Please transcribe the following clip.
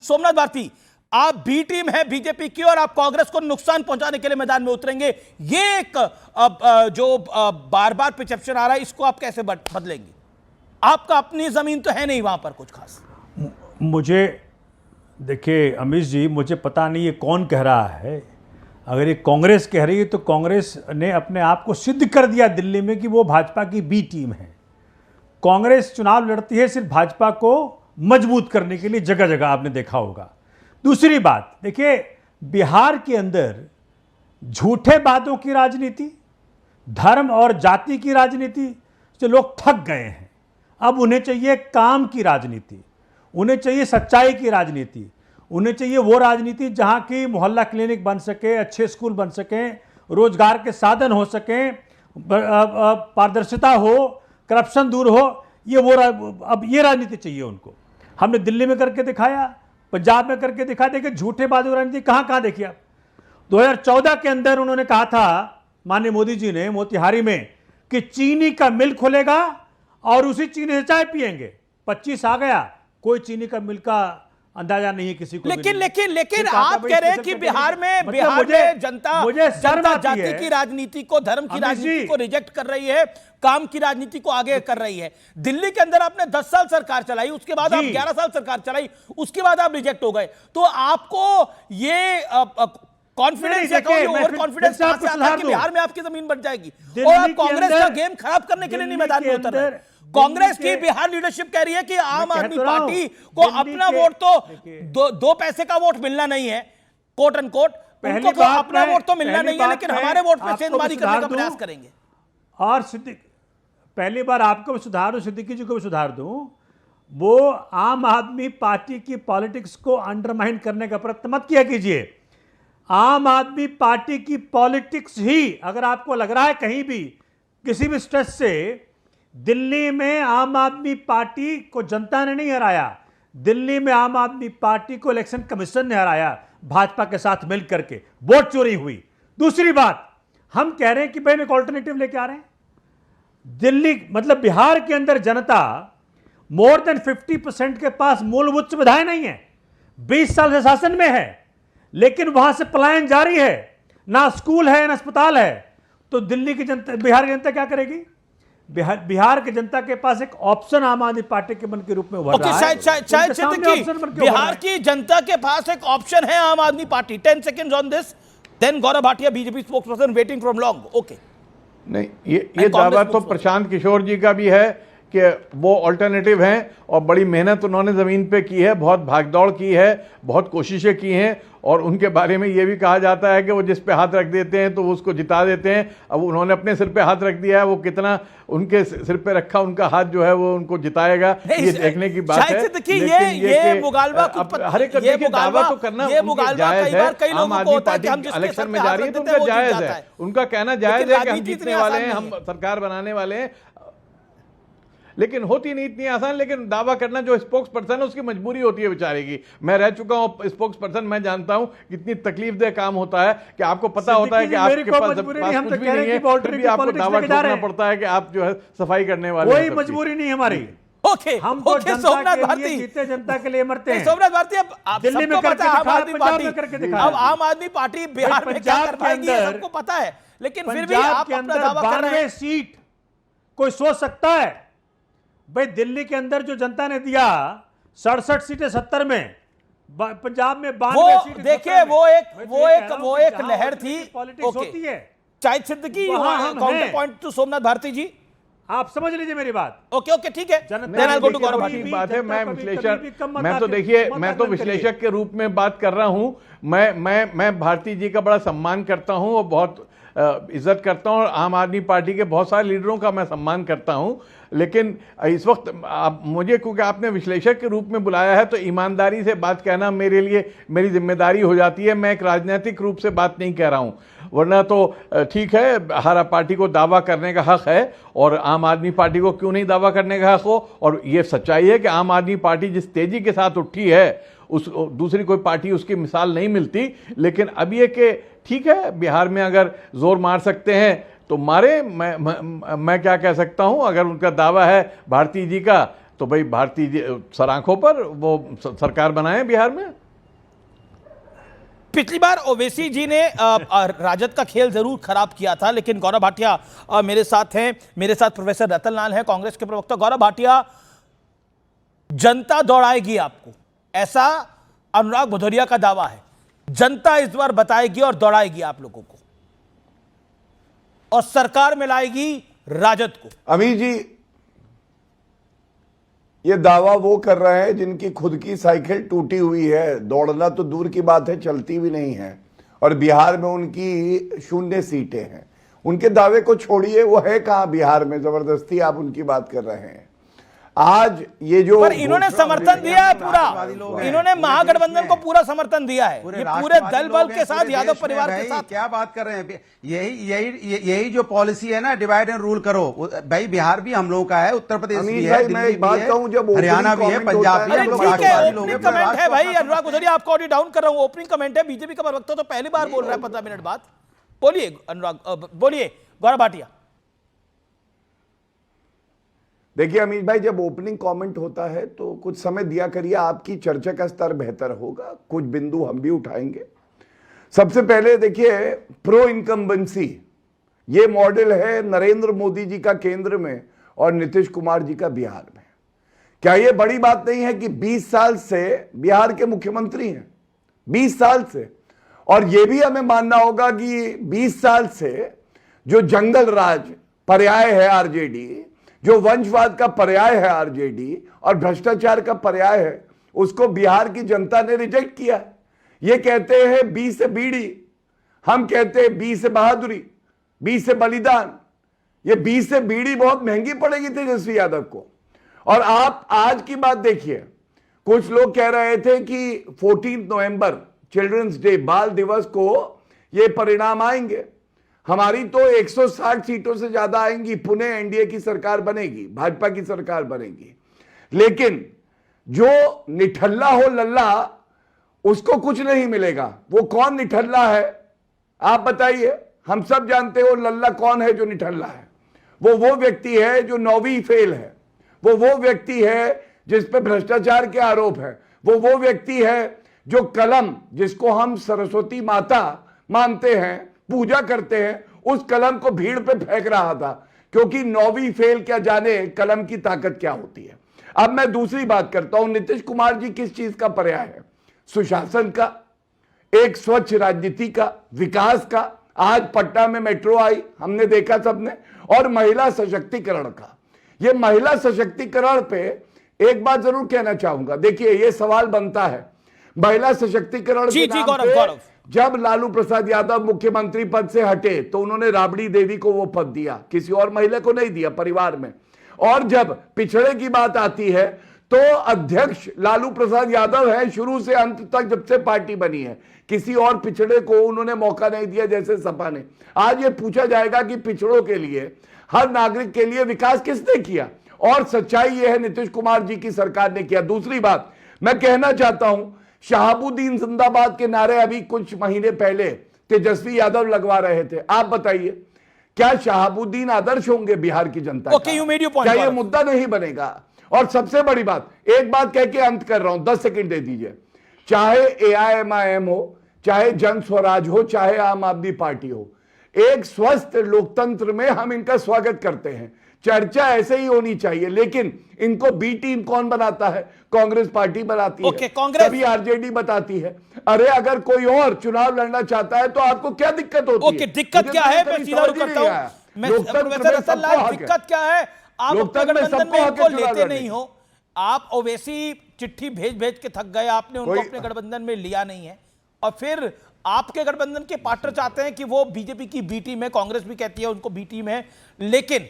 सोमनाथ भारती, आप B team है BJP की और आप कांग्रेस को नुकसान पहुंचाने के लिए मैदान में उतरेंगे। ये एक जो बार बार परसेप्शन आ रहा है, इसको आप कैसे बदलेंगे? आपका अपनी जमीन तो है नहीं वहां पर कुछ खास। मुझे देखिए अमीश जी, मुझे पता नहीं ये कौन कह रहा है। अगर ये कांग्रेस कह रही है तो कांग्रेस ने अपने आप को सिद्ध कर दिया दिल्ली में कि वो भाजपा की बी टीम है। कांग्रेस चुनाव लड़ती है सिर्फ भाजपा को मजबूत करने के लिए, जगह जगह आपने देखा होगा। दूसरी बात देखिए, बिहार के अंदर झूठे बातों की राजनीति, धर्म और जाति की राजनीति से लोग थक गए हैं। अब उन्हें चाहिए काम की राजनीति, उन्हें चाहिए सच्चाई की राजनीति, उन्हें चाहिए वो राजनीति जहां की मोहल्ला क्लिनिक बन सके, अच्छे स्कूल बन सकें, रोजगार के साधन हो सकें, पारदर्शिता हो, करप्शन दूर हो। अब ये राजनीति चाहिए उनको। हमने दिल्ली में करके दिखाया, पंजाब में करके दिखाया। देखिए झूठे बातों की राजनीति कहां कहां देखी आप। 2014 के अंदर उन्होंने कहा था माननीय मोदी जी ने मोतिहारी में कि चीनी का मिल खुलेगा और उसी चीनी से चाय पिएंगे। 25 आ गया, कोई चीनी का मिल का अंदाजा नहीं है किसी को। लेकिन आप कह रहे हैं कि बिहार में जनता जाति की राजनीति को, धर्म की राजनीति को रिजेक्ट कर रही है, काम की राजनीति को आगे कर रही है। दिल्ली के अंदर आपने 10 साल सरकार चलाई, उसके बाद आप 11 साल सरकार चलाई, उसके बाद आप रिजेक्ट हो गए। तो आपको ये कॉन्फिडेंस या ओवर कॉन्फिडेंस कि बिहार में आपकी जमीन बच जाएगी और आप कांग्रेस का गेम खराब करने के लिए नहीं मैदान में उतर रहे? कांग्रेस की बिहार लीडरशिप कह रही है कि आम आदमी पार्टी को अपना वोट तो दो पैसे का वोट मिलना नहीं है, कोट एंड कोट, उनको तो अपना वोट तो मिलना नहीं है, लेकिन हमारे वोट पे सेंधमारी करने का प्रयास करेंगे। और पहली बार आपको भी सुधार दूं, सिद्दीकी जी को भी सुधार दूं, वो आम आदमी पार्टी की पॉलिटिक्स को अंडरमाइन करने का प्रयत्न मत किया कीजिए। आम आदमी पार्टी की पॉलिटिक्स ही, अगर आपको लग रहा है कहीं भी किसी भी स्ट्रेस से, दिल्ली में आम आदमी पार्टी को जनता ने नहीं हराया, दिल्ली में आम आदमी पार्टी को इलेक्शन कमीशन ने हराया भाजपा के साथ मिलकर के। वोट चोरी हुई। दूसरी बात, हम कह रहे हैं कि भाई एक ऑल्टरनेटिव लेके आ रहे हैं। दिल्ली मतलब बिहार के अंदर जनता मोर देन 50% के पास मूलभूत सुविधाएं नहीं है। 20 साल से शासन में है, लेकिन वहां से पलायन जारी है, ना स्कूल है ना अस्पताल है। तो दिल्ली की जनता, बिहार की जनता क्या करेगी? बिहार की जनता के पास एक ऑप्शन आम आदमी पार्टी के मन के रूप में उभर रहा है। बिहार की जनता के पास एक ऑप्शन है Aam Aadmi Party. 10 seconds on this, then Gaurav Bhatia, BJP spokesperson, waiting from long. Okay, नहीं, ये दावा तो प्रशांत किशोर जी का भी है कि वो अल्टरनेटिव हैं और बड़ी मेहनत उन्होंने ज़मीन पे की है, बहुत भागदौड़ की है, बहुत कोशिशें की हैं। और उनके बारे में ये भी कहा जाता है कि वो जिस पे हाथ रख देते हैं तो वो उसको जिता देते हैं। अब उन्होंने अपने सिर पे हाथ रख दिया है, वो कितना उनके सिर पे रखा उनका हाथ जो है वो उनको जिताएगा, ये देखने की बात है। ये मुगालबा हर एक दावा तो करना जायज है। आम आदमी पार्टी इलेक्शन में जा रही है तो उनका जायज है, उनका कहना जायज है कि हम जीतने वाले हैं, हम सरकार बनाने वाले हैं। लेकिन होती नहीं इतनी आसान। लेकिन दावा करना जो स्पोक्स पर्सन है उसकी मजबूरी होती है बेचारे की। मैं रह चुका हूं स्पोक्स पर्सन, मैं जानता हूं कितनी तकलीफदेह काम होता है कि आपको पता होता है कि आपके पास कुछ भी नहीं है, फिर भी आपको दावा ठोकना पड़ता है कि आप जो है सफाई करने वाले। कोई मजबूरी नहीं हमारी। ओके, हम तो सोमनाथ भारती जीते जनता के लिए मरते हैं। सोमनाथ भारती, अब दिल्ली में करके दिखा, पंजाब में करके दिखा, अब आम आदमी पार्टी बिहार में क्या कर पाएगी सबको पता है, लेकिन फिर भी आप अपना दावा कर रहे हैं। सीट कोई सोच सकता है? भाई दिल्ली के अंदर जो जनता ने दिया 67 सीटें 70 में, पंजाब में 92 सीटें। देखिए वो एक लहर थी। पॉलिटिक्स होती है। चाहे Siddiqui counter point to Somnath Bharti ji, आप समझ लीजिए मेरी बात। ओके ठीक है, बात है। मैं तो देखिए, मैं तो विश्लेषक के रूप में बात कर रहा हूं। मैं भारती जी का बड़ा सम्मान करता हूं और बहुत इज्जत करता हूं और आम आदमी पार्टी के बहुत सारे लीडरों का मैं सम्मान करता हूं। लेकिन इस वक्त मुझे, क्योंकि आपने विश्लेषक के रूप में बुलाया है, तो ईमानदारी से बात कहना मेरे लिए मेरी जिम्मेदारी हो जाती है। मैं एक राजनीतिक रूप से बात नहीं कह रहा हूं, वरना तो ठीक है, हर पार्टी को दावा करने का हक है और आम आदमी पार्टी को क्यों नहीं दावा करने का हक हो। और ये सच्चाई है कि आम आदमी पार्टी जिस तेजी के साथ उठी है, उस दूसरी कोई पार्टी उसकी मिसाल नहीं मिलती। लेकिन अब ये कि ठीक है, बिहार में अगर जोर मार सकते हैं तो मारे। मैं क्या कह सकता हूं? अगर उनका दावा है भारती जी का, तो भाई भारतीय सराखों पर वो सरकार बनाए बिहार में। पिछली बार ओवैसी जी ने राजद का खेल जरूर खराब किया था, लेकिन गौरव भाटिया मेरे साथ हैं, मेरे साथ प्रोफेसर रतन लाल हैं, कांग्रेस के प्रवक्ता। गौरव भाटिया, जनता दौड़ाएगी आपको, ऐसा अनुराग भदौरिया का दावा है। जनता इस बार बताएगी और दौड़ाएगी आप लोगों को, और सरकार में लाएगी राजद को। अमीर जी, ये दावा वो कर रहे हैं जिनकी खुद की साइकिल टूटी हुई है, दौड़ना तो दूर की बात है, चलती भी नहीं है, और बिहार में उनकी 0 सीटें हैं। उनके दावे को छोड़िए, वो है कहां बिहार में, जबरदस्ती आप उनकी बात कर रहे हैं। आज ये जो पर इन्होंने समर्थन दिया है पूरा, इन्होंने महागठबंधन को पूरा समर्थन दिया है, ये पूरे दल बल के साथ, यादव परिवार के साथ। क्या बात कर रहे हैं? यही जो पॉलिसी है ना, डिवाइड एंड रूल करो। भाई बिहार भी हम लोगों का है, उत्तर प्रदेश भी है, दिल्ली भी है, हरियाणा भी है, पंजाब भी है। ओपनिंग कमेंट है भाई अनुराग भदौरिया, आपको ऑडियो डाउन कर रहा हूं, ओपनिंग कमेंट है। बीजेपी का प्रवक्ता तो पहली बार बोल रहा है 15 मिनट बाद। बोलिए अनुराग, बोलिए गौरव भाटिया। देखिए अमीर भाई, जब ओपनिंग कमेंट होता है तो कुछ समय दिया करिए, आपकी चर्चा का स्तर बेहतर होगा, कुछ बिंदु हम भी उठाएंगे। सबसे पहले देखिए, प्रो इनकम्बेंसी ये मॉडल है नरेंद्र मोदी जी का केंद्र में और नीतीश कुमार जी का बिहार में। क्या ये बड़ी बात नहीं है कि 20 साल से बिहार के मुख्यमंत्री हैं, 20 साल से, और यह भी हमें मानना होगा कि 20 साल से जो जंगल राज पर्याय है आरजेडी, जो वंशवाद का पर्याय है आरजेडी, और भ्रष्टाचार का पर्याय है, उसको बिहार की जनता ने रिजेक्ट किया है। ये कहते हैं 20 से बीड़ी, हम कहते हैं 20 से बहादुरी, 20 से बलिदान। ये 20 से बीड़ी बहुत महंगी पड़ेगी तेजस्वी यादव को। और आप आज की बात देखिए, कुछ लोग कह रहे थे कि 14 नवंबर चिल्ड्रंस डे, बाल दिवस को ये परिणाम आएंगे। हमारी तो 160 सीटों से ज्यादा आएंगी, पुनः एनडीए की सरकार बनेगी, भाजपा की सरकार बनेगी। लेकिन जो निठल्ला हो लल्ला, उसको कुछ नहीं मिलेगा। वो कौन निठल्ला है आप बताइए? हम सब जानते हो लल्ला कौन है जो निठल्ला है। वो व्यक्ति है जो 9वीं फेल है, वो व्यक्ति है जिस पे भ्रष्टाचार के आरोप है, वो व्यक्ति है जो कलम, जिसको हम सरस्वती माता मानते हैं, पूजा करते हैं, उस कलम को भीड़ पे फेंक रहा था, क्योंकि 9वीं फेल क्या जाने कलम की ताकत क्या होती है। अब मैं दूसरी बात करता हूं, नीतीश कुमार जी किस चीज का पर्याय है? सुशासन का, एक स्वच्छ राजनीति का, विकास का। आज पटना में मेट्रो आई, हमने देखा सबने, और महिला सशक्तिकरण का। ये महिला सशक्तिकरण पे एक बात जरूर कहना चाहूंगा। देखिए, ये सवाल बनता है, महिला सशक्तिकरण के नाम पे जब लालू प्रसाद यादव मुख्यमंत्री पद से हटे तो उन्होंने राबड़ी देवी को वो पद दिया, किसी और महिला को नहीं दिया परिवार में। और जब पिछड़े की बात आती है तो अध्यक्ष लालू प्रसाद यादव है शुरू से अंत तक, जब से पार्टी बनी है। किसी और पिछड़े को उन्होंने मौका नहीं दिया, जैसे सपा ने। आज ये पूछा जाएगा कि पिछड़ों के लिए, हर नागरिक के लिए विकास किसने किया? और सच्चाई यह है, नीतीश कुमार जी की सरकार ने किया। दूसरी बात मैं कहना चाहता हूं, शहाबुद्दीन जिंदाबाद के नारे अभी कुछ महीने पहले तेजस्वी यादव लगवा रहे थे। आप बताइए, क्या शहाबुद्दीन आदर्श होंगे बिहार की जनता का? क्या ये मुद्दा नहीं बनेगा? और सबसे बड़ी बात, एक बात कह के अंत कर रहा हूं, 10 सेकंड दे दीजिए। चाहे एआईएमआईएम हो, चाहे जन स्वराज हो, चाहे आम आदमी पार्टी हो, एक स्वस्थ लोकतंत्र में हम इनका स्वागत करते हैं। चर्चा ऐसे ही होनी चाहिए, लेकिन इनको बी टीम कौन बनाता है? कांग्रेस पार्टी बनाती है, कभी आरजेडी बताती है। अरे अगर कोई और चुनाव लड़ना चाहता है तो आपको क्या दिक्कत होती है? दिक्कत क्या है? मैं सीधा करता हूं, दिक्कत क्या है? आप अपने गठबंधन में इनको लेते नहीं हो। आप ओवैसी चिट्ठी भेज भेज के थक गए, आपने उनको अपने गठबंधन में लिया नहीं है, और फिर आपके गठबंधन के पार्टनर चाहते हैं कि वो बीजेपी की बी टीम है, कांग्रेस भी कहती है उनको बी टीम है। लेकिन